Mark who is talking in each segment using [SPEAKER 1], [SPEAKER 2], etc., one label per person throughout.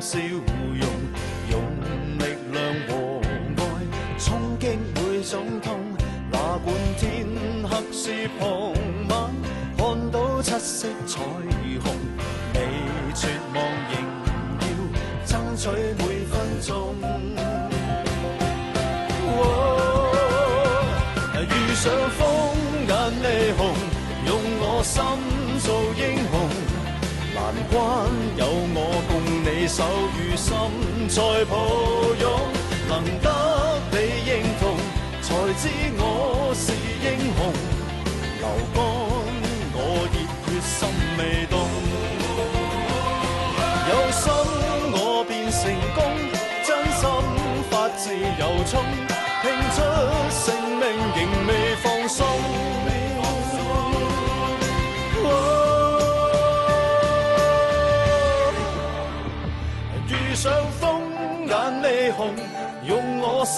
[SPEAKER 1] 笑容，用力量和愛衝擊每種痛。那管天黑是傍晚，看到七色彩虹，你絕望仍要爭取每分鐘。遇上風眼你紅，用我心做英雄。難關有我共你手與心再抱擁，能得你認同，才知我是英雄。流乾我熱血心未動，有心我便成功，真心發自由衷，拼出性命仍未放鬆。遇上風眼你紅，用我心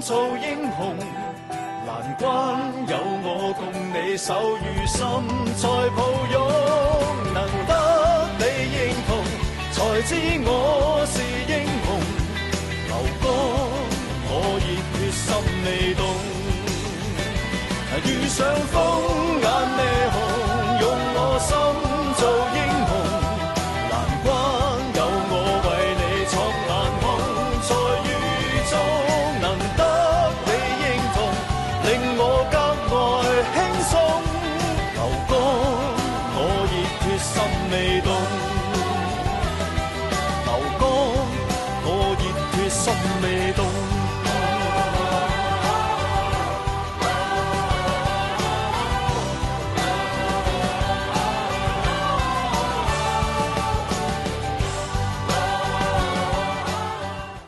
[SPEAKER 1] 做英雄。難關有我共你手與心再抱擁，能得你認同，才知我是英雄。流乾我熱血心未動，遇上風眼你紅，用我心做英雄。難關有我為你闖難空，在雨中能得你認同，令我格外輕鬆。流乾我熱血心未動，流乾我熱血心未動。